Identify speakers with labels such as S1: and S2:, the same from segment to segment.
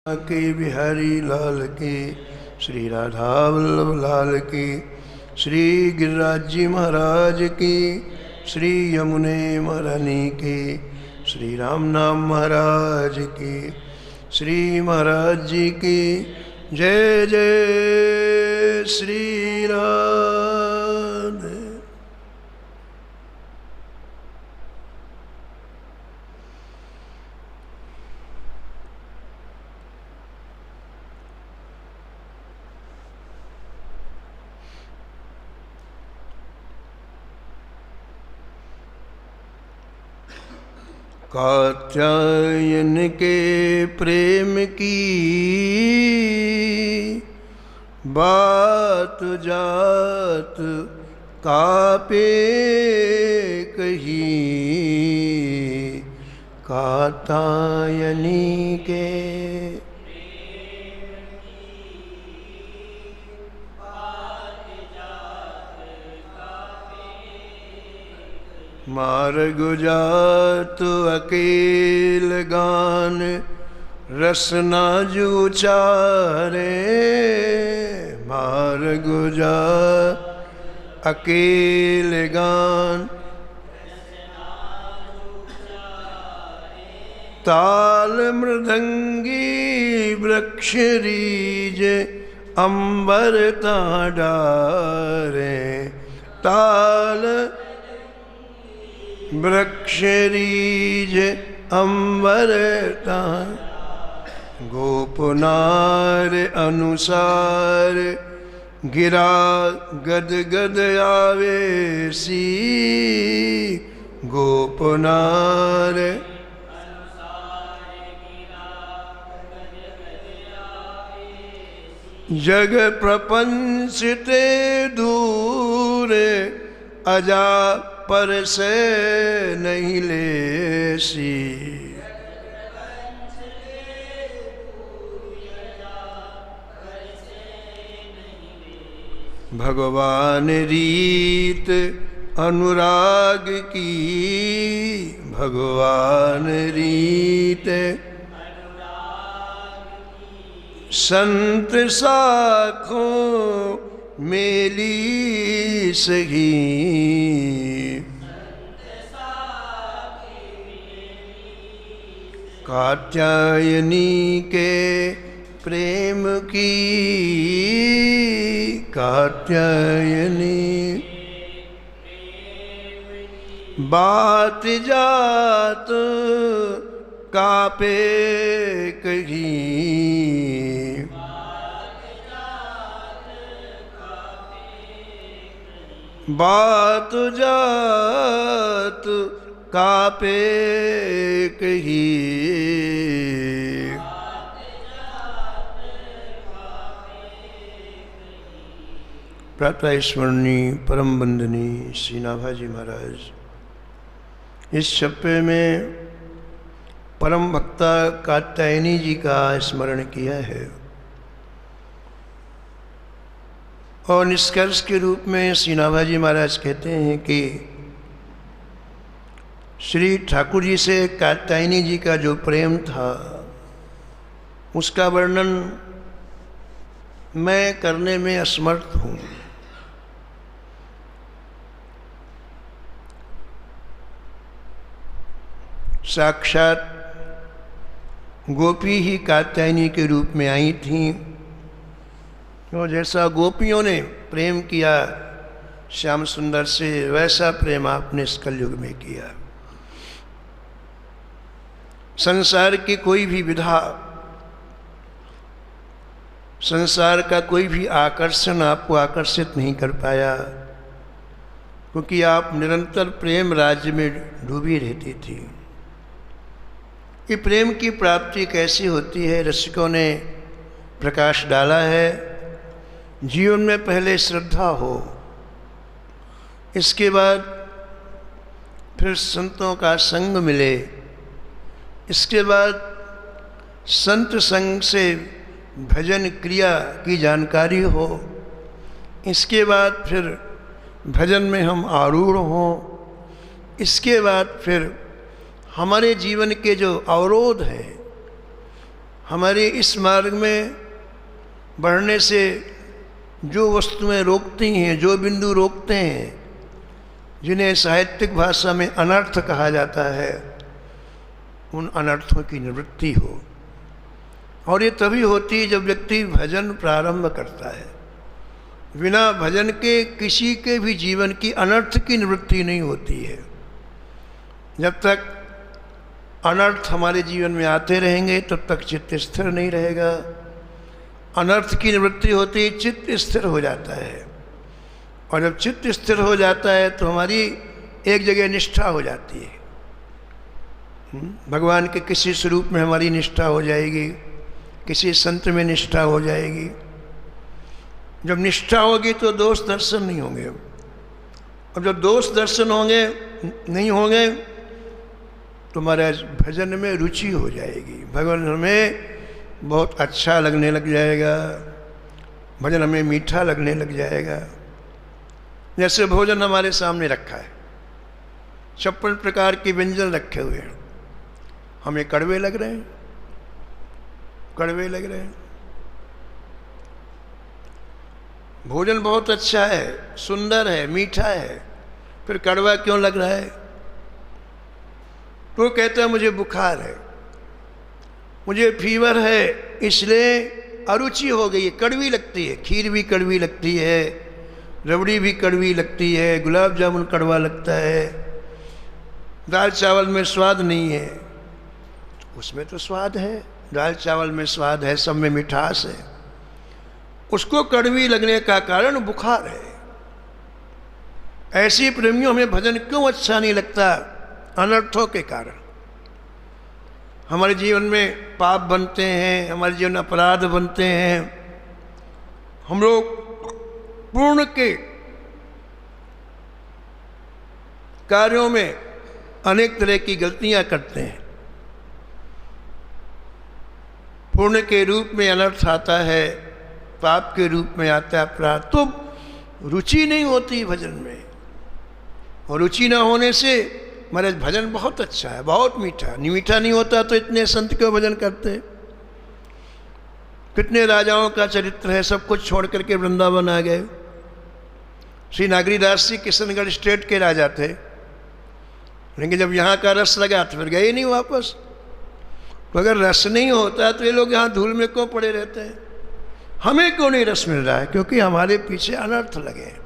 S1: के बिहारी लाल की, श्री राधा वल्लभ लाल की, श्री गिरिराज जी महाराज की, श्री यमुने महारानी की, श्री राम नाम महाराज की, श्री महाराज जी की जय जय श्री राधे। कात्यायन के प्रेम की बात जात कापे कही, कात्यायनी के मार्ग जात अकेल गान रसना जुचारे, मार्ग जात अकेल गान ताल मृदंगी वृक्ष रीज अंबर डारे, ताल वृक्ष रीज अंबरता गोपनार अनुसार गिरा गद गद आवेसी, गोपनार जग प्रपंच ते दूर अजा पर से नहीं लेसी, भगवान रीत अनुराग की, भगवान रीत संत साखों मेली सही, कात्यायनी के प्रेम की, कात्यायनी बात जात कापे कही, बात जात कापे कही, प्रातः स्मरणीय परम बंदनीय श्री नाभाजी महाराज इस छप्पे में परम भक्ता कात्यायनी जी का स्मरण किया है और निष्कर्ष के रूप में श्री नाभाजी महाराज कहते हैं कि श्री ठाकुर जी से कात्यायनी जी का जो प्रेम था उसका वर्णन मैं करने में असमर्थ हूँ। साक्षात गोपी ही कात्यायनी के रूप में आई थी और जैसा गोपियों ने प्रेम किया श्याम सुंदर से वैसा प्रेम आपने इस कलयुग में किया। संसार की कोई भी विधा, संसार का कोई भी आकर्षण आपको आकर्षित नहीं कर पाया क्योंकि आप निरंतर प्रेम राज्य में डूबी रहती थी। ये प्रेम की प्राप्ति कैसी होती है, रसिकों ने प्रकाश डाला है। जीवन में पहले श्रद्धा हो, इसके बाद फिर संतों का संग मिले, इसके बाद संत संग से भजन क्रिया की जानकारी हो, इसके बाद फिर भजन में हम आरूढ़ हों, इसके बाद फिर हमारे जीवन के जो अवरोध हैं, हमारे इस मार्ग में बढ़ने से जो वस्तुएं रोकती हैं, जो बिंदु रोकते हैं, जिन्हें साहित्यिक भाषा में अनर्थ कहा जाता है, उन अनर्थों की निवृत्ति हो। और ये तभी होती है जब व्यक्ति भजन प्रारंभ करता है। बिना भजन के किसी के भी जीवन की अनर्थ की निवृत्ति नहीं होती है। जब तक अनर्थ हमारे जीवन में आते रहेंगे तब तक चित्त स्थिर नहीं रहेगा। अनर्थ की निवृत्ति होती ही चित्त स्थिर हो जाता है, और जब चित्त स्थिर हो जाता है तो हमारी एक जगह निष्ठा हो जाती है। भगवान के किसी स्वरूप में हमारी निष्ठा हो जाएगी, किसी संत में निष्ठा हो जाएगी। जब निष्ठा होगी तो दोष दर्शन नहीं होंगे, और जब दोष दर्शन होंगे नहीं होंगे तो महाराज भजन में रुचि हो जाएगी। भगवान हमें बहुत अच्छा लगने लग जाएगा, भजन हमें मीठा लगने लग जाएगा। जैसे भोजन हमारे सामने रखा है, 56 प्रकार के व्यंजन रखे हुए हैं, हमें कड़वे लग रहे हैं, कड़वे लग रहे हैं। भोजन बहुत अच्छा है, सुंदर है, मीठा है, फिर कड़वा क्यों लग रहा है? तो कहता है मुझे बुखार है, मुझे फीवर है, इसलिए अरुचि हो गई है, कड़वी लगती है। खीर भी कड़वी लगती है, रबड़ी भी कड़वी लगती है, गुलाब जामुन कड़वा लगता है, दाल चावल में स्वाद नहीं है। उसमें तो स्वाद है, दाल चावल में स्वाद है, सब में मिठास है। उसको कड़वी लगने का कारण बुखार है। ऐसी प्रेमियों में भजन क्यों अच्छा नहीं लगता? अनर्थों के कारण। हमारे जीवन में पाप बनते हैं, हमारे जीवन में अपराध बनते हैं, हम लोग पूर्ण के कार्यों में अनेक तरह की गलतियां करते हैं। पुण्य के रूप में अनर्थ आता है, पाप के रूप में आता है अपराध। तो रुचि नहीं होती भजन में, और रुचि ना होने से महाराज भजन बहुत अच्छा है, बहुत मीठा। मीठा नहीं होता तो इतने संत क्यों भजन करते? कितने राजाओं का चरित्र है, सब कुछ छोड़ करके वृंदावन आ गए। श्री नागरीदास जी किशनगढ़ स्टेट के राजा थे, लेकिन जब यहाँ का रस लगा तो फिर गए नहीं वापस। तो अगर रस नहीं होता तो ये लोग यहाँ धूल में क्यों पड़े रहते हैं? हमें क्यों नहीं रस मिल रहा है? क्योंकि हमारे पीछे अनर्थ लगे।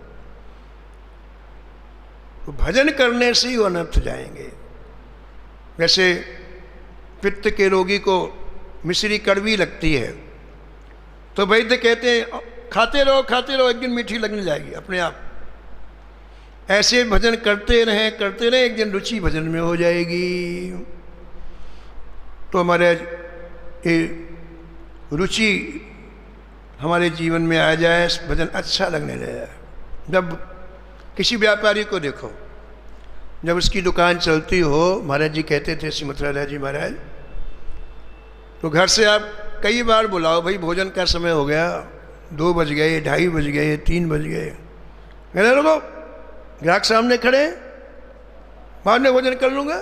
S1: तो भजन करने से ही वो अनर्थ जाएंगे। जैसे पित्त के रोगी को मिश्री कड़वी लगती है, तो वैद्य कहते हैं खाते रहो, एक दिन मीठी लगने जाएगी अपने आप। ऐसे भजन करते रहें, एक दिन रुचि भजन में हो जाएगी। तो हमारे ये रुचि हमारे जीवन में आ जाए, भजन अच्छा लगने लगे। जब किसी व्यापारी को देखो, जब उसकी दुकान चलती हो, महाराज जी कहते थे श्रीमती राधा जी महाराज, तो घर से आप कई बार बुलाओ, भाई भोजन का समय हो गया, 2 बज गए, 2:30 बज गए, 3 बज गए। कहने लोगो ग्राहक सामने खड़े, बाद में भोजन कर लूँगा।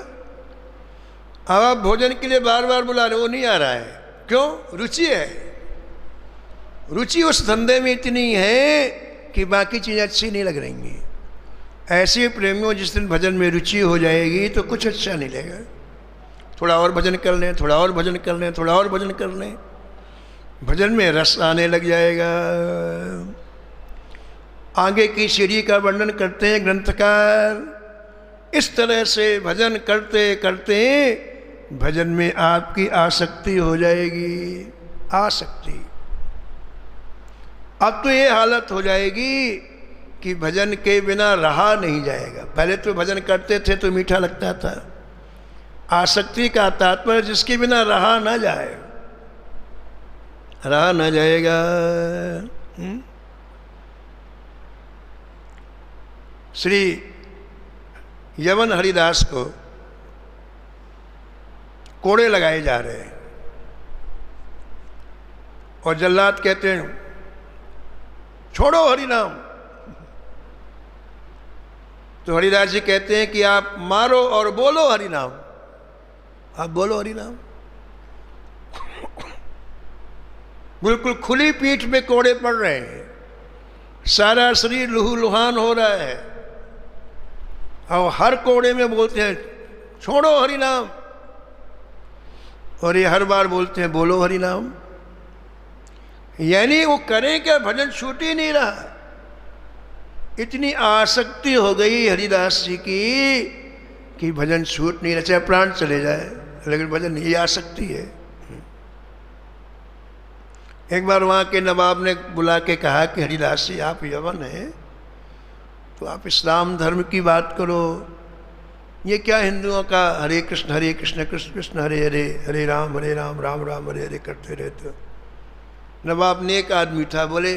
S1: अब आप भोजन के लिए बार बार बुला रहे, वो नहीं आ रहा है। क्यों? रुचि है। रुचि उस धंधे में इतनी है कि बाकी चीज़ें अच्छी नहीं लग रही। ऐसे प्रेमियों जिस दिन भजन में रुचि हो जाएगी तो कुछ अच्छा नहीं लगेगा। थोड़ा और भजन कर लें, थोड़ा और भजन कर लें, थोड़ा और भजन कर लें, भजन में रस आने लग जाएगा। आगे की सीढ़ी का वर्णन करते हैं ग्रंथकार। इस तरह से भजन करते करते भजन में आपकी आसक्ति हो जाएगी। आसक्ति। अब तो ये हालत हो जाएगी कि भजन के बिना रहा नहीं जाएगा। पहले तो भजन करते थे तो मीठा लगता था। आसक्ति का तात्पर्य जिसके बिना रहा ना जाए, रहा ना जाएगा। श्री यवन हरिदास को कोड़े लगाए जा रहे हैं, और जल्लाद कहते हैं छोड़ो हरि नाम। तो हरिदास जी कहते हैं कि आप मारो और बोलो हरि नाम। आप बोलो हरि नाम। बिल्कुल खुली पीठ में कोड़े पड़ रहे हैं, सारा शरीर लहूलुहान हो रहा है, और हर कोड़े में बोलते हैं छोड़ो हरि नाम, और ये हर बार बोलते हैं बोलो हरि नाम। यानी वो करें क्या, भजन छूट ही नहीं रहा। इतनी आसक्ति हो गई हरिदास जी की कि भजन छूट नहीं रहा, चाहे प्राण चले जाए लेकिन भजन, ये आसक्ति है। एक बार वहाँ के नवाब ने बुला के कहा कि हरिदास जी आप यवन हैं तो आप इस्लाम धर्म की बात करो, ये क्या हिंदुओं का हरे कृष्ण कृष्ण कृष्ण हरे हरे, हरे राम राम राम हरे हरे करते रहते हो। नवाब ने एक आदमी था, बोले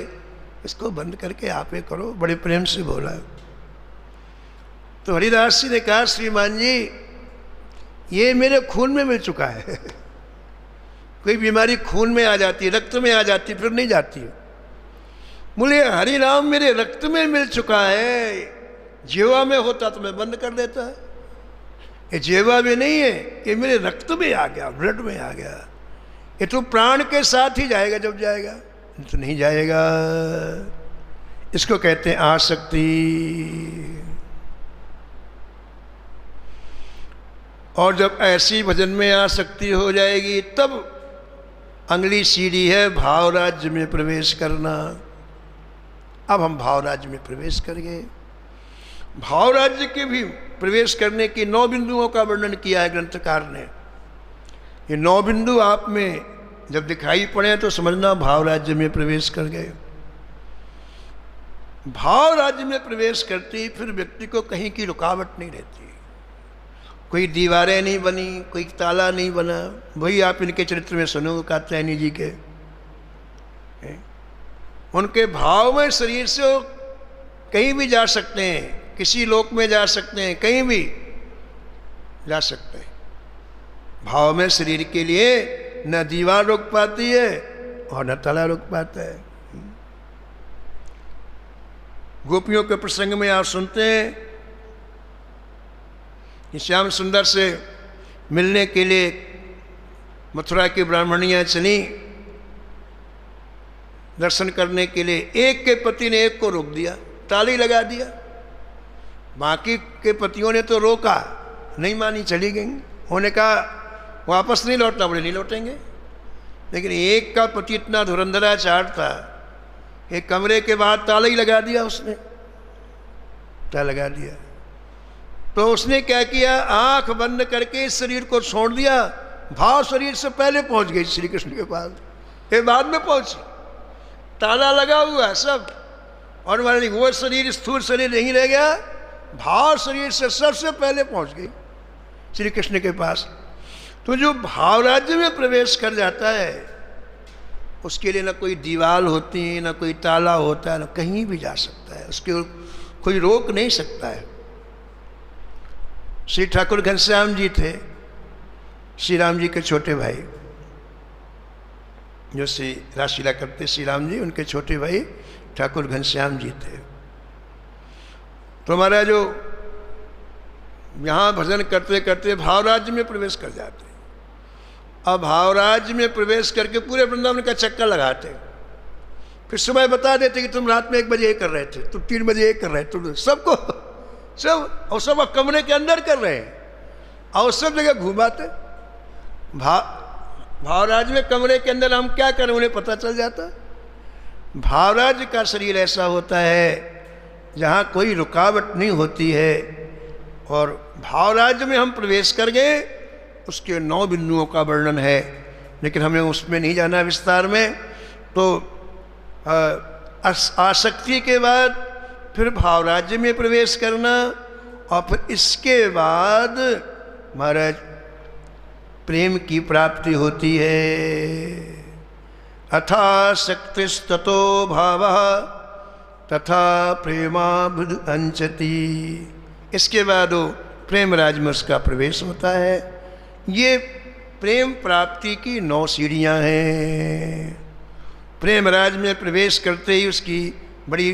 S1: इसको बंद करके आप ही करो, बड़े प्रेम से बोला। तो हरिदास जी ने कहा श्रीमान जी ये मेरे खून में मिल चुका है कोई बीमारी खून में आ जाती है, रक्त में आ जाती है, फिर नहीं जाती है। बोले हरि राम मेरे रक्त में मिल चुका है, जीवा में होता तो मैं बंद कर देता है, ये जीवा में नहीं है, ये मेरे रक्त में आ गया, ब्लड में आ गया, ये तो प्राण के साथ ही जाएगा जब जाएगा, तो नहीं जाएगा। इसको कहते हैं आसक्ति। और जब ऐसी भजन में आसक्ति हो जाएगी तब अगली सीढ़ी है भाव राज्य में प्रवेश करना। अब हम भाव राज्य में प्रवेश करेंगे। भाव राज्य के भी प्रवेश करने की 9 बिंदुओं का वर्णन किया है ग्रंथकार ने। ये 9 बिंदु आप में जब दिखाई पड़े तो समझना भाव राज्य में प्रवेश कर गए। भाव राज्य में प्रवेश करते ही फिर व्यक्ति को कहीं की रुकावट नहीं रहती, कोई दीवारें नहीं बनी, कोई ताला नहीं बना। वही आप इनके चरित्र में सुनो कात्यायनी जी के, उनके भाव में शरीर से वो कहीं भी जा सकते हैं, किसी लोक में जा सकते हैं, कहीं भी जा सकते हैं। भाव में शरीर के लिए न दीवार रोक पाती है और न ताला रोक पाता है। गोपियों के प्रसंग में आप सुनते हैं कि श्याम सुंदर से मिलने के लिए मथुरा की ब्राह्मणियां चली दर्शन करने के लिए। एक के पति ने एक को रोक दिया, ताली लगा दिया। बाकी के पतियों ने तो रोका, नहीं मानी, चली गई। उन्होंने कहा वापस नहीं लौटना, बोले नहीं लौटेंगे। लेकिन एक का पति इतना धुरंधराचार था, एक कमरे के बाद ताला ही लगा दिया, उसने ताला लगा दिया। तो उसने क्या किया, आंख बंद करके इस शरीर को छोड़ दिया। भाव शरीर से पहले पहुंच गई श्री कृष्ण के पास, ये बाद में पहुंची। ताला लगा हुआ सब, और हमारे वो शरीर स्थूल शरीर नहीं रह गया, भाव शरीर से सबसे पहले पहुंच गई श्री कृष्ण के पास। तो जो भाव राज्य में प्रवेश कर जाता है उसके लिए ना कोई दीवार होती है, ना कोई ताला होता है, ना कहीं भी जा सकता है, उसके कोई रोक नहीं सकता है। श्री ठाकुर घनश्याम जी थे, श्री राम जी के छोटे भाई, जो श्री रासलीला करते श्री राम जी, उनके छोटे भाई ठाकुर घनश्याम जी थे। तो हमारा जो यहाँ भजन करते करते भाव राज्य में प्रवेश कर जाते। अब भाव राज्य में प्रवेश करके पूरे वृंदावन का चक्कर लगाते, फिर सुबह बता देते कि तुम रात में 1 बजे ये कर रहे थे, तुम 3 बजे ये कर रहे थे, तुम सबको सब और सब कमरे के अंदर कर रहे हैं और सब जगह घुमाते। भावराज में कमरे के अंदर हम क्या करें उन्हें पता चल जाता। भावराज का शरीर ऐसा होता है जहाँ कोई रुकावट नहीं होती है, और भावराज में हम प्रवेश कर गए, उसके 9 बिंदुओं का वर्णन है, लेकिन हमें उसमें नहीं जाना विस्तार में। तो आसक्ति के बाद फिर भावराज्य में प्रवेश करना, और फिर इसके बाद महाराज प्रेम की प्राप्ति होती है। अथासक्तिस्ततो भावः तथा प्रेमाभुद अंचति। इसके बाद वो प्रेम राज में उसका प्रवेश होता है। ये प्रेम प्राप्ति की 9 सीढ़ियाँ हैं। प्रेम राज में प्रवेश करते ही उसकी बड़ी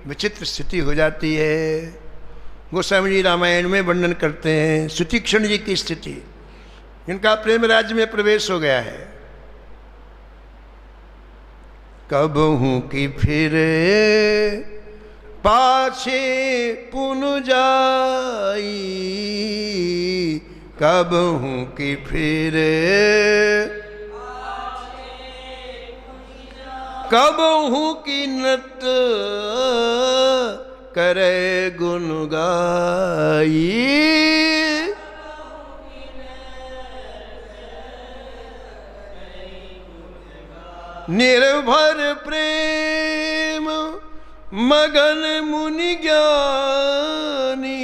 S1: विचित्र स्थिति हो जाती है। गोस्वामी जी रामायण में वर्णन करते हैं सुतीक्षण जी की स्थिति, जिनका प्रेम राज्य में प्रवेश हो गया है। कबहू की फिरे पाछे पुन जाई, कबहू की फिरे कबहू की नत करे गुण गाई। निर्भर प्रेम मगन मुनि ज्ञानी,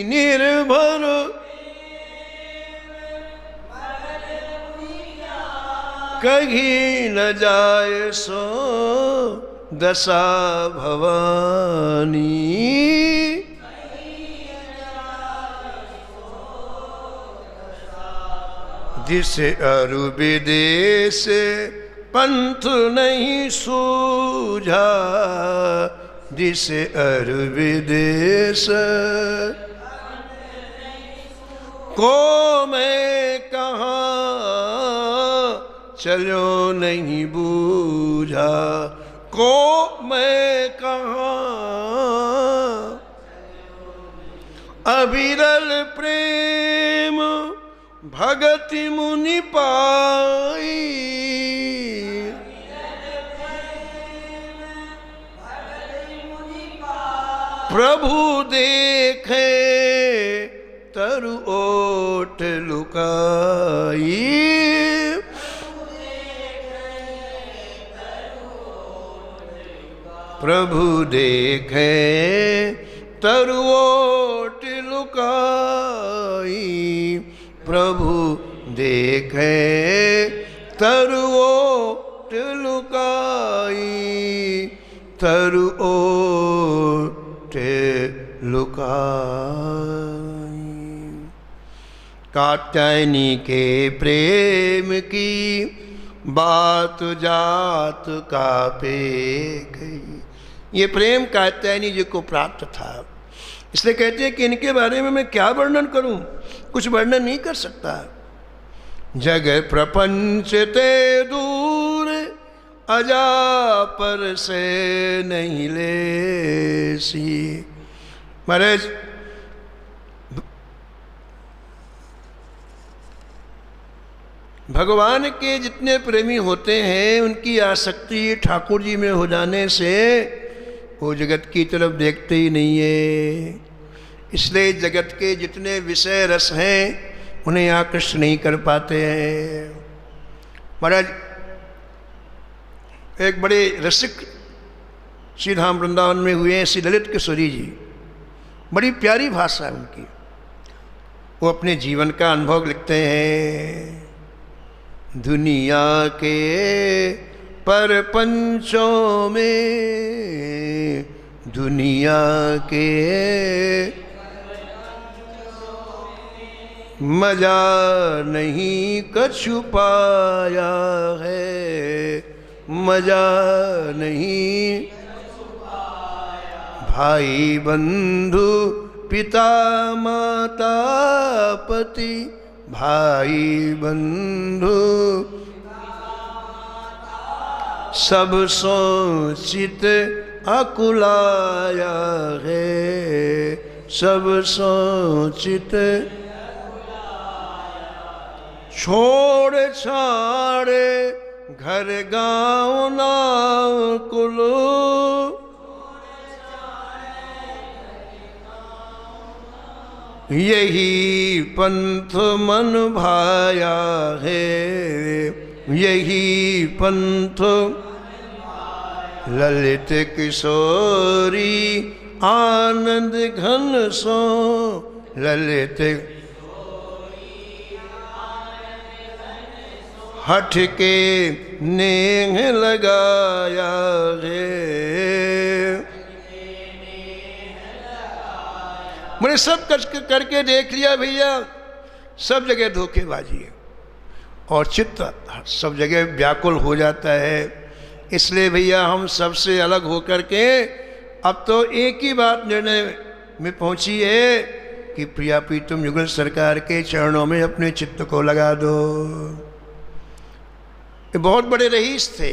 S1: निर्भर कहीं न जाए सो दशा भवानी। जिसे अरु विदेश पंथ नहीं सूझा, जिसे अरु विदेश को मैं कहाँ चलो नहीं बूझा, को मैं कहाँ अविरल प्रेम भगति मुनि पाई। प्रभु देखे तरु ओट लुकाई, प्रभु देखे तरु ओट लुकाई, प्रभु देखे तरु ओट लुकाई, तरु ओट लुकाई। कात्यायनी के प्रेम की बात जात का पे गई। ये प्रेम कात्यायनी जी को प्राप्त था, इसलिए कहते हैं कि इनके बारे में मैं क्या वर्णन करूं, कुछ वर्णन नहीं कर सकता। जग प्रपंच ते दूर अजा पर से नहीं लेसी। महाराज भगवान के जितने प्रेमी होते हैं उनकी आसक्ति ठाकुर जी में हो जाने से वो जगत की तरफ देखते ही नहीं है। इसलिए जगत के जितने विषय रस हैं उन्हें आकृष्ट नहीं कर पाते हैं। महाराज एक बड़े रसिक श्री धाम वृंदावन में हुए हैं, श्री ललित किशोरी जी। बड़ी प्यारी भाषा है उनकी। वो अपने जीवन का अनुभव लिखते हैं। दुनिया के परपंचों में, दुनिया के मजा नहीं कछु पाया है, मजा नहीं। भाई बंधु पिता माता पति, भाई बंधु सब सोचित अकुलाया है, सब सोचित छोड़ छाड़े घर गाँव नाव कुलो। यही पंथ मन भाया है, यही पंथ ललित किशोरी आनंद घन सो, ललित हठ के नेह लगाया है। मैंने सब करके देख लिया भैया, सब जगह धोखेबाजी है और चित्त सब जगह व्याकुल हो जाता है। इसलिए भैया हम सबसे अलग होकर के अब तो एक ही बात निर्णय में पहुंची है कि प्रिया प्रीतम युगल सरकार के चरणों में अपने चित्त को लगा दो। ये बहुत बड़े रईस थे,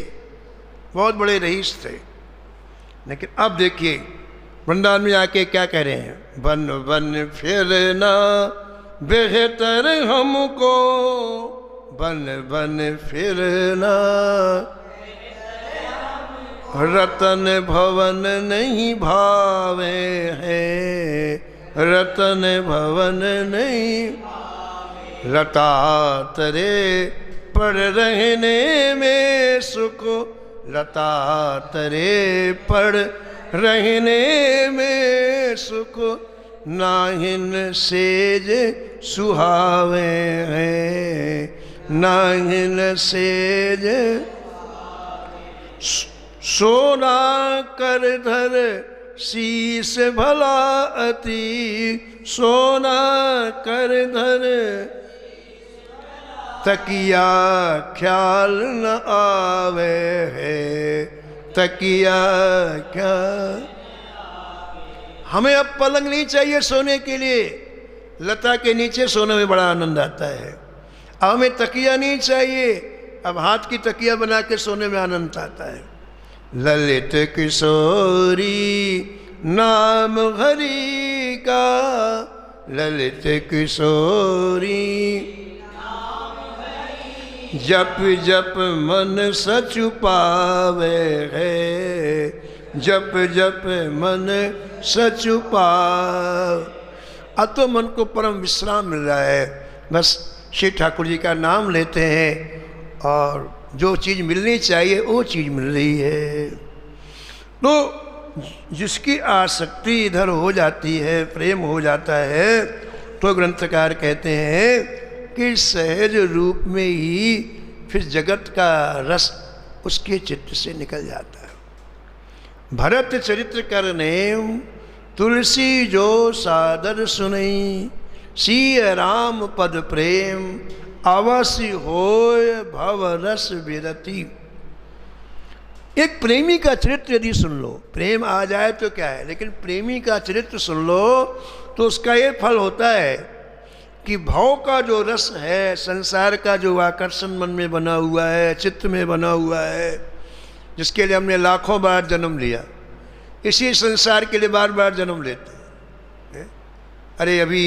S1: बहुत बड़े रईस थे। लेकिन अब देखिए वृंदावन में आके क्या कह रहे हैं, बन बन फिरना बेहतर हमको, बन बन फिरना रतन भवन नहीं भावे हैं, रतन भवन नहीं रतातरे पड़ रहने में सुख, रतातरे पड़ रहने में सुख, नाहिन सेज सुहावे हैं, नाहिन सेज सोना कर धर शीस भला अति, सोना कर धर तकिया ख्याल न आवे है, तकिया क्या। हमें अब पलंग नहीं चाहिए सोने के लिए, लता के नीचे सोने में बड़ा आनंद आता है। अब हमें तकिया नहीं चाहिए, अब हाथ की तकिया बना के सोने में आनंद आता है। ललित किशोरी नाम हरि का, ललित किशोरी जप जप मन सचु पावे है, जप जप मन सचु पाव। अब तो मन को परम विश्राम मिल रहा है, बस श्री ठाकुर जी का नाम लेते हैं और जो चीज़ मिलनी चाहिए वो चीज़ मिल रही है। तो जिसकी आसक्ति इधर हो जाती है, प्रेम हो जाता है, तो ग्रंथकार कहते हैं कि सहज रूप में ही फिर जगत का रस उसके चित्त से निकल जाता है। भरत चरित्र करने तुलसी जो सादर सुनई, सिय राम पद प्रेम अवश्य होय भव रस विरति। एक प्रेमी का चरित्र यदि सुन लो, प्रेम आ जाए तो क्या है, लेकिन प्रेमी का चरित्र सुन लो तो उसका ये फल होता है कि भाव का जो रस है, संसार का जो आकर्षण मन में बना हुआ है, चित्त में बना हुआ है, जिसके लिए हमने लाखों बार जन्म लिया, इसी संसार के लिए बार बार जन्म लेते हैं। अरे अभी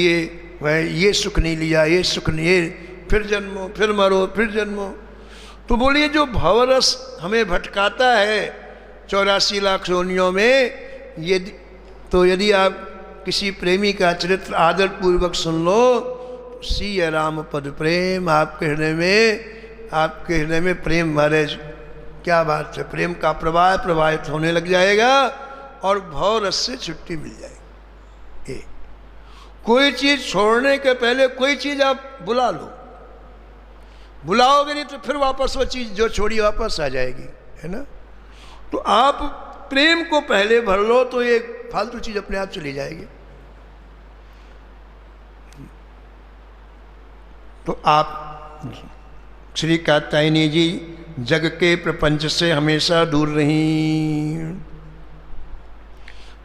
S1: ये सुख नहीं लिया, ये सुख नहीं, ये फिर जन्मो, फिर मरो, फिर जन्मो। तो बोलिए जो भवरस हमें भटकाता है 84 लाख योनियों में, यदि आप किसी प्रेमी का चरित्र आदर पूर्वक सुन लो, सिय राम पद प्रेम, आपके हृदय में प्रेम महाराज, क्या बात है, प्रेम का प्रवाह प्रवाहित होने लग जाएगा और भवरस से छुट्टी मिल जाएगी। कोई चीज़ छोड़ने के पहले कोई चीज़ आप बुला लो, बुलाओगे नहीं तो फिर वापस वो चीज़ जो छोड़ी वापस आ जाएगी, है ना। तो आप प्रेम को पहले भर लो तो ये फालतू चीज़ अपने आप चली जाएगी। तो आप श्री कात्यायनी जी जग के प्रपंच से हमेशा दूर रहीं।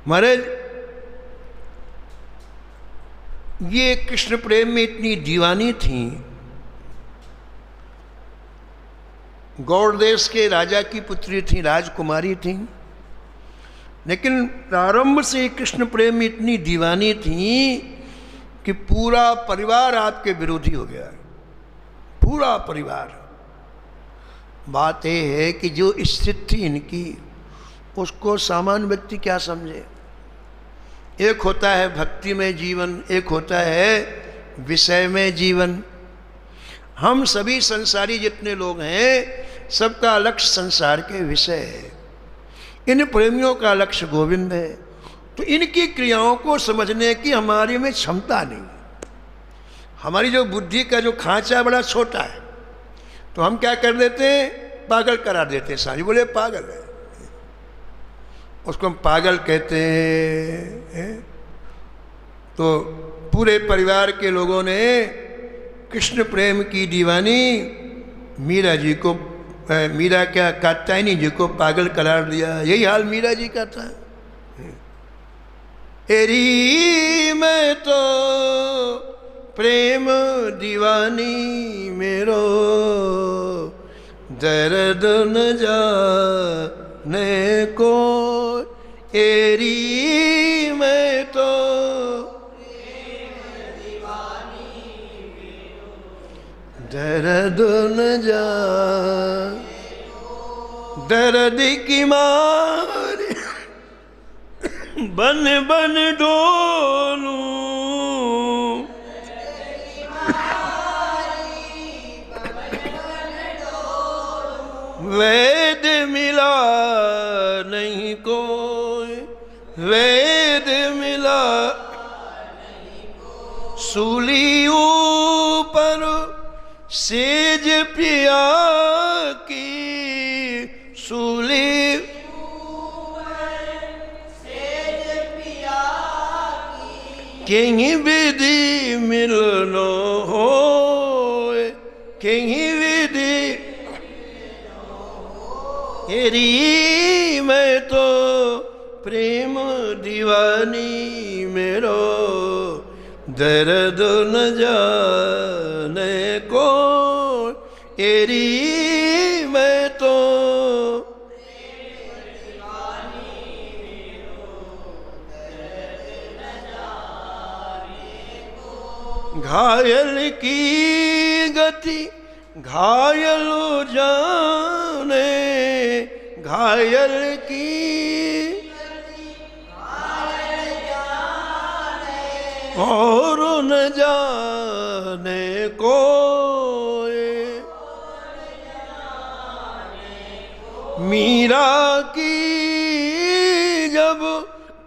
S1: महाराज ये कृष्ण प्रेम में इतनी दीवानी थी, गौड़ देश के राजा की पुत्री थी, राजकुमारी थी, लेकिन प्रारंभ से कृष्ण प्रेम में इतनी दीवानी थी कि पूरा परिवार आपके विरोधी हो गया, पूरा परिवार। बात यह है कि जो स्थिति थी इनकी, उसको सामान्य व्यक्ति क्या समझे। एक होता है भक्ति में जीवन, एक होता है विषय में जीवन। हम सभी संसारी जितने लोग हैं, सबका लक्ष्य संसार के विषय है। इन प्रेमियों का लक्ष्य गोविंद है। तो इनकी क्रियाओं को समझने की हमारी में क्षमता नहीं। हमारी जो बुद्धि का जो खांचा बड़ा छोटा है, तो हम क्या कर देते हैं, पागल करा देते हैं। सारी बोले पागल है, उसको हम पागल कहते हैं। तो पूरे परिवार के लोगों ने कृष्ण प्रेम की दीवानी मीरा जी को, मीरा क्या कात्यायनी जी को पागल करार दिया। यही हाल मीरा जी का था। एरी मैं तो प्रेम दीवानी मेरो, दर्द न जाने को एरी मैं तो दर्द न जा दर्द की मारी बन बन डोलूं वेद मिला नहीं कोई वेद मिला सूली ऊपर सेज पिया की सूली कहीं विधि मिलनो हो कहीं विधि एरी मैं तो प्रेम दीवानी मेरो दर्द न जाने को एरी मैं तो घायल की गति घायल जाने घायल की और न जाने को मीरा की जब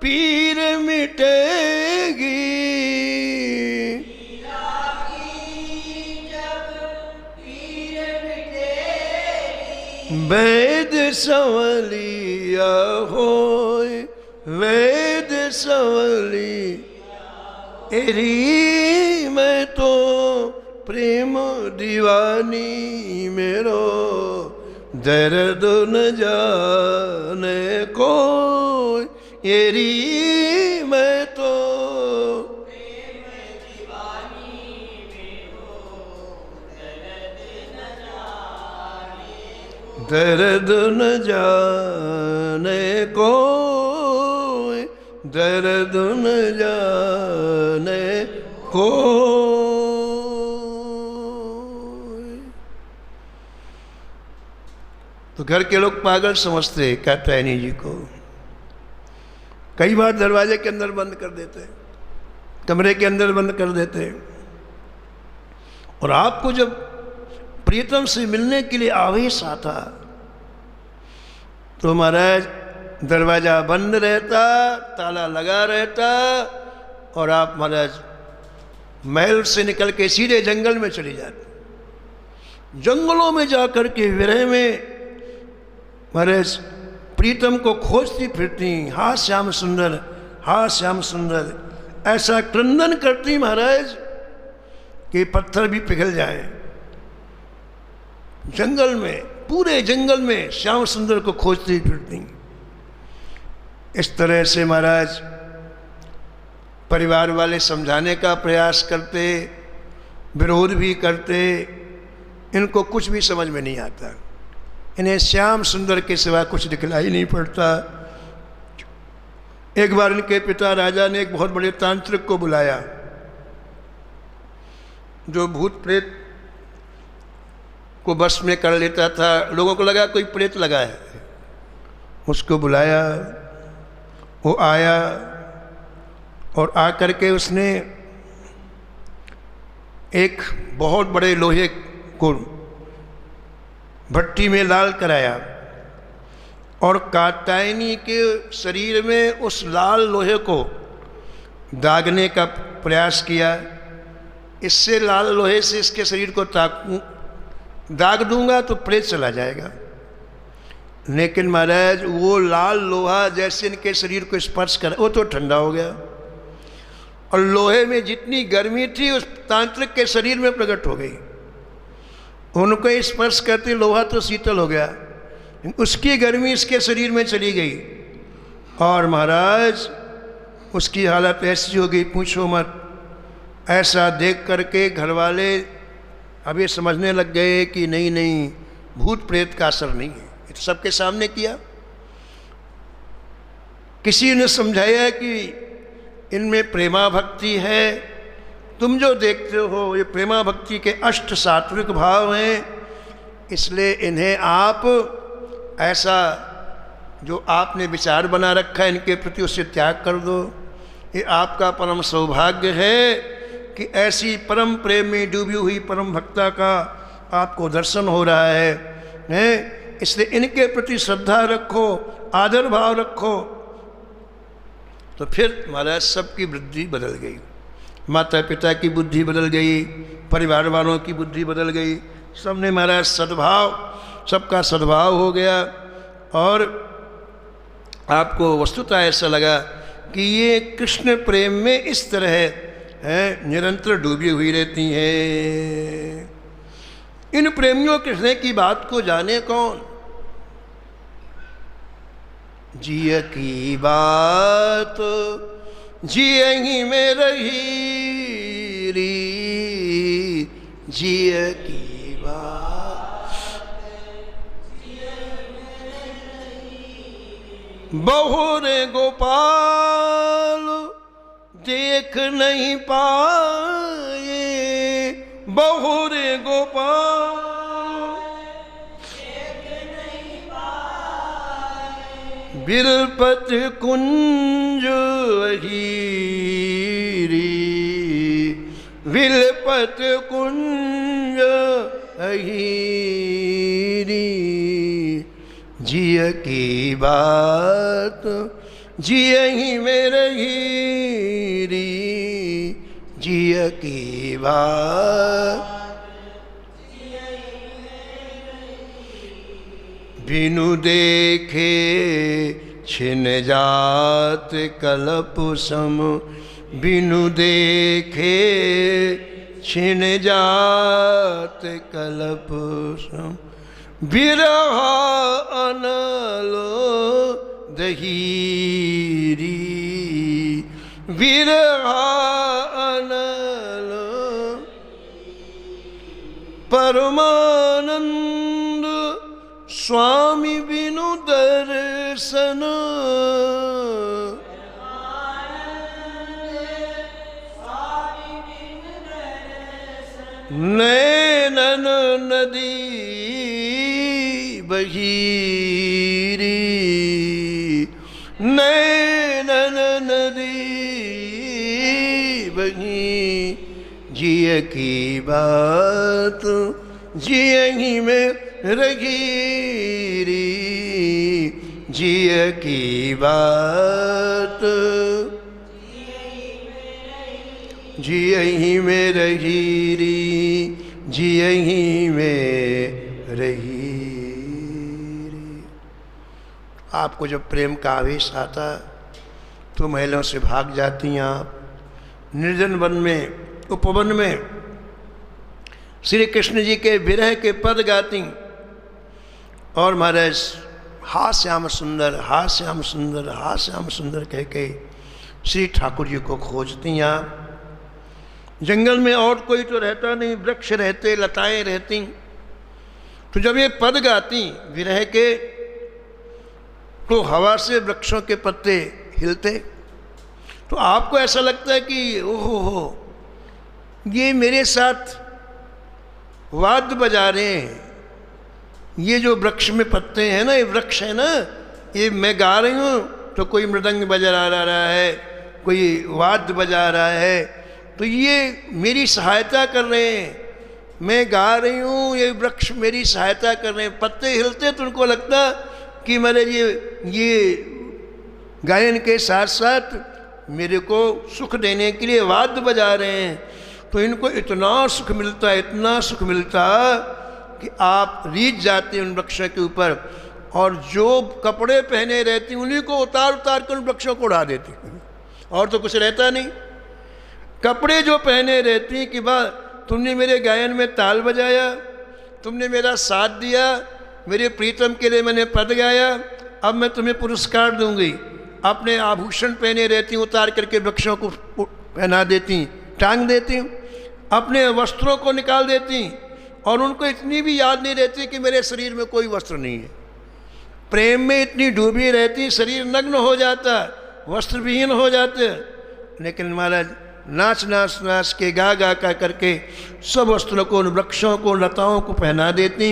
S1: पीर मिटेगी वेद संवलिया होए वेद संवली एरी मैं तो प्रेम दीवानी मेरो दर्द न जाने को एरी मैं तो दर्द न जाने को दर्द न जाने को। तो घर के लोग पागल समझते कात्यायनी जी को। कई बार दरवाजे के अंदर बंद कर देते, कमरे के अंदर बंद कर देते, और आपको जब प्रीतम से मिलने के लिए आवेश आता तो महाराज दरवाजा बंद रहता, ताला लगा रहता, और आप महाराज महल से निकल के सीधे जंगल में चले जाते। जंगलों में जाकर के विरह में महाराज प्रीतम को खोजती फिरती, हाँ श्याम सुंदर, हाँ श्याम सुंदर, ऐसा क्रंदन करती महाराज कि पत्थर भी पिघल जाए। जंगल में, पूरे जंगल में श्याम सुंदर को खोजती फिरती। इस तरह से महाराज परिवार वाले समझाने का प्रयास करते, विरोध भी करते, इनको कुछ भी समझ में नहीं आता। इन्हें श्याम सुंदर के सिवा कुछ दिखलाई नहीं पड़ता। एक बार इनके पिता राजा ने एक बहुत बड़े तांत्रिक को बुलाया जो भूत प्रेत को बस में कर लेता था। लोगों को लगा कोई प्रेत लगा है, उसको बुलाया। वो आया और आकर के उसने एक बहुत बड़े लोहे को भट्टी में लाल कराया और कात्यायनी के शरीर में उस लाल लोहे को दागने का प्रयास किया। इससे लाल लोहे से इसके शरीर को दाग दूंगा तो प्रेत चला जाएगा। लेकिन महाराज वो लाल लोहा जैसे इनके शरीर को स्पर्श कर, वो तो ठंडा हो गया, और लोहे में जितनी गर्मी थी उस तांत्रिक के शरीर में प्रकट हो गई। उनको स्पर्श करते लोहा तो शीतल हो गया, उसकी गर्मी इसके शरीर में चली गई, और महाराज उसकी हालत ऐसी हो गई पूछो मत। ऐसा देख करके घर वाले अब ये समझने लग गए कि नहीं नहीं, भूत प्रेत का असर नहीं है। ये तो सबके सामने किया। किसी ने समझाया कि इनमें प्रेमा भक्ति है, तुम जो देखते हो ये प्रेमा भक्ति के अष्ट सात्विक भाव हैं, इसलिए इन्हें आप ऐसा जो आपने विचार बना रखा है इनके प्रति उससे त्याग कर दो। ये आपका परम सौभाग्य है कि ऐसी परम प्रेम में डूबी हुई परम भक्ता का आपको दर्शन हो रहा है। इसलिए इनके प्रति श्रद्धा रखो, आदर भाव रखो। तो फिर महाराज सबकी बुद्धि बदल गई, माता पिता की बुद्धि बदल गई, परिवार वालों की बुद्धि बदल गई, सबने महाराज सद्भाव, सबका सद्भाव हो गया। और आपको वस्तुतः ऐसा लगा कि ये कृष्ण प्रेम में इस तरह है निरंतर डूबी हुई रहती हैं। इन प्रेमियों कृष्ण की बात को जाने कौन। जिय की बात जियहि में रही री, जिय की बात बहुरे गोपाल देख नहीं पाए, बहुरे गोपाल बिलपत कुंज हीरी, विलपत कुंज हीरी। जिय की बात जियहि में रही री, जिय की बात बिनु देखे छिन जात कलप सम, बिनु देखे छिन जात कलप सम। बिरह अनलो दहीरी, बिरह अनलो परमानंद स्वामी बिनु दर्शन, नैनन नदी बहीरी, नैनन नदी बही। जिय की बात जियहि में रही री, जिय की बात जियहि में रही री, जियहि में रही री। आपको जब प्रेम का आवेश आता तो महलों से भाग जाती हैं आप। निर्जन वन में, उपवन में श्री कृष्ण जी के विरह के पद गाती और महाराज हा श्याम सुंदर, हा श्याम सुंदर, हा श्याम सुंदर कह के श्री ठाकुर जी को खोजती हैं। जंगल में और कोई तो रहता नहीं, वृक्ष रहते, लताएं रहती। तो जब ये पद गाती विरह के तो हवा से वृक्षों के पत्ते हिलते। तो आपको ऐसा लगता है कि ओहो हो, ये मेरे साथ वाद्य बजा रहे हैं। ये जो वृक्ष में पत्ते हैं ना, ये वृक्ष है ना, ये मैं गा रही हूँ तो कोई मृदंग बजा रहा है, कोई वाद्य बजा रहा है, तो ये मेरी सहायता कर रहे हैं। मैं गा रही हूँ, ये वृक्ष मेरी सहायता कर रहे हैं। पत्ते हिलते तो उनको लगता कि मेरे ये गायन के साथ साथ मेरे को सुख देने के लिए वाद्य बजा रहे हैं। तो इनको इतना सुख मिलता, इतना सुख मिलता कि आप रीझ जाते हैं उन वृक्षों के ऊपर, और जो कपड़े पहने रहती उन्हीं को उतार उतार कर उन वृक्षों को उड़ा देती, और तो कुछ रहता नहीं। कपड़े जो पहने रहती कि बा तुमने मेरे गायन में ताल बजाया, तुमने मेरा साथ दिया, मेरे प्रीतम के लिए मैंने पद गाया, अब मैं तुम्हें पुरस्कार दूंगी। अपने आभूषण पहने रहती उतार करके वृक्षों को पहना देती, टांग देती, अपने वस्त्रों को निकाल देती और उनको इतनी भी याद नहीं रहती कि मेरे शरीर में कोई वस्त्र नहीं है। प्रेम में इतनी डूबी रहती, शरीर नग्न हो जाता, वस्त्र विहीन हो जाते, लेकिन महाराज नाच नाच नाच के गा गा का करके सब वस्त्रों को, उन वृक्षों को, लताओं को पहना देती।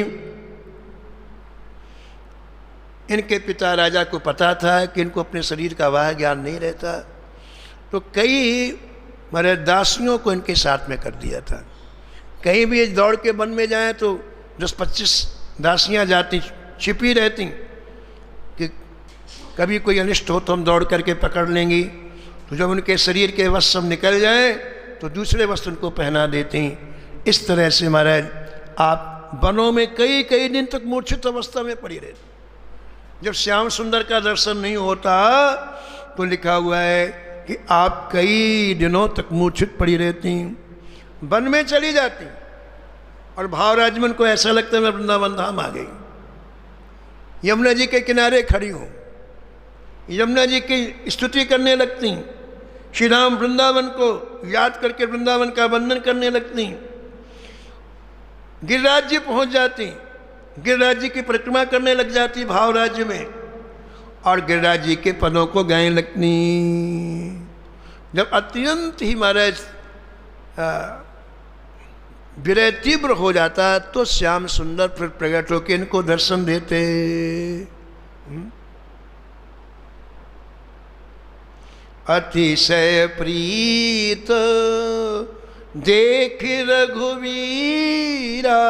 S1: इनके पिता राजा को पता था कि इनको अपने शरीर का वाह ज्ञान नहीं रहता, तो कई महाराज दासियों को इनके साथ में कर दिया था। कहीं भी दौड़ के वन में जाएं तो 10-25 दासियां जाती, छिपी रहती कि कभी कोई अनिष्ट हो तो हम दौड़ करके पकड़ लेंगी। तो जब उनके शरीर के वस्त्र सब निकल जाए तो दूसरे वस्त्र उनको पहना देती। इस तरह से महाराज आप वनों में कई कई दिन तक मूर्छित अवस्था में पड़ी रहती। जब श्याम सुंदर का दर्शन नहीं होता तो लिखा हुआ है कि आप कई दिनों तक मूर्छित पड़ी रहती, वन में चली जाती, और भावराज में उनको ऐसा लगता है मैं वृंदावन धाम आ गई। यमुना जी के किनारे खड़ी हूँ, यमुना जी की स्तुति करने लगती, श्री राम वृंदावन को याद करके वृंदावन का वंदन करने लगती। गिरिराज जी पहुँच जाती, गिरिराज जी की परिक्रमा करने लग जाती भाव राज्य में, और गिरिराज जी के पदों को गाने लगती। जब अत्यंत ही महाराज विरह तीव्र हो जाता तो श्याम सुंदर फिर प्रकट होकर इनको दर्शन देते। अतिशय प्रीत देख रघुवीरा,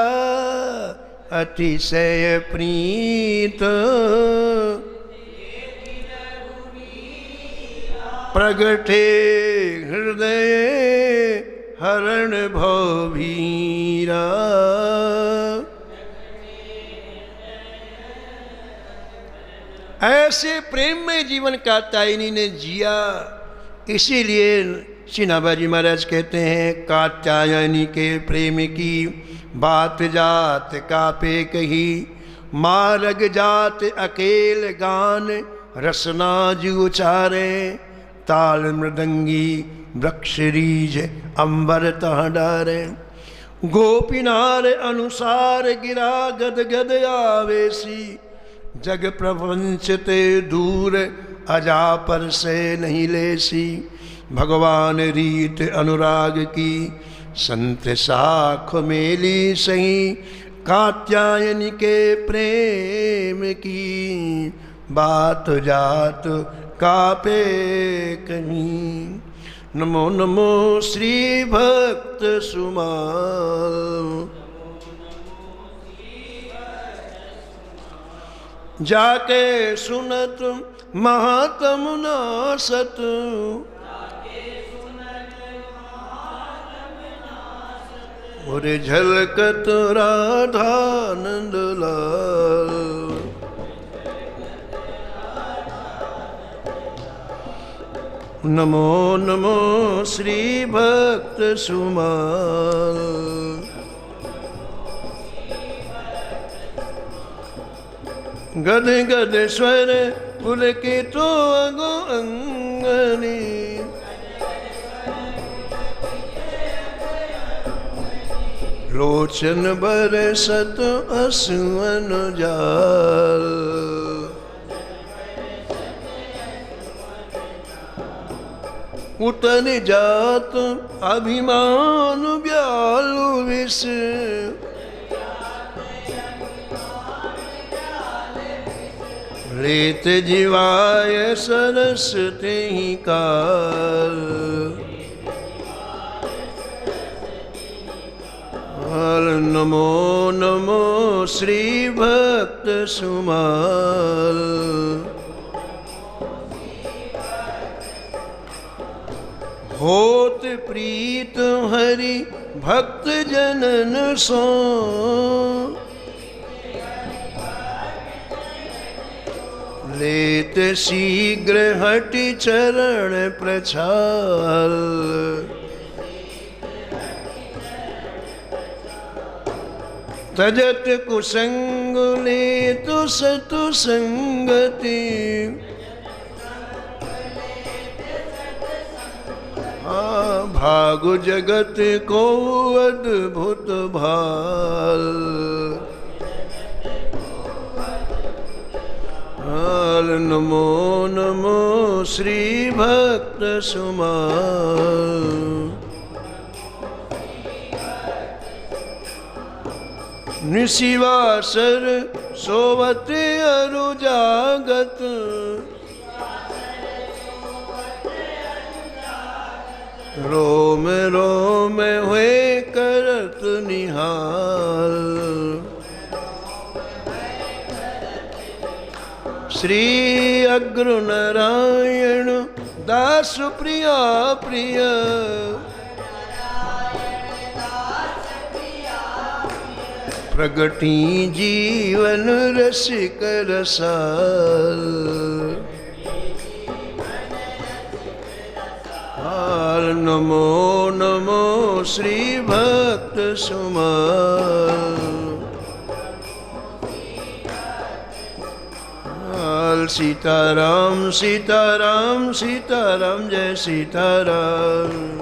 S1: अतिशय प्रीत प्रगटे हृदय हरण भवभीरा। ऐसे प्रेम में जीवन कात्यायनी ने जिया। इसीलिए श्री नाभाजी महाराज कहते हैं, कात्यायनी के प्रेम की बात जात कापे कही, मार्ग जात अकेल गान रसना जु उचारे, ताल मृदंगी वृक्ष रीज अंबर तह डारे, गोपीनार अनुसार गिरा गद गद आवेशी, जग प्रपंच ते दूर अजा पर से नहीं लेसी, भगवान रीत अनुराग की संत साख मेली सही, कात्यायनी के प्रेम की बात जात कापे कहीं। नमो नमो श्री भक्त सुमाल, जाके सुनत महात्म नासत, और झलकत राधानंद लाल। नमो नमो श्री भक्त सुमाल, गद गद स्वर पुलकित अगो अंगनी, लोचन बरसत असुवन जाल, उतर जात अभिमान ब्यालु विष, लेत जीवाय सरस तेहि काल, नमो नमो श्री भक्त सुमाल। होत प्रीत हरि भक्त जनन सो, लेत शीघ्र हटि चरण प्रछाल, तजत कुसंग लेत सतु संगति, भागु जगत को अद्भुत भाल। नमो नमो श्री भक्त सुमाल। निशिवासर सोवत अरु जागत। रोम रोम हुए करत निहाल। श्री अग्र नारायण दास प्रिया प्रिय। प्रगटी जीवन रसिक रसाल। नमो नमो श्री भक्त सुमाल। सीताराम सीताराम सीताराम जय सीताराम।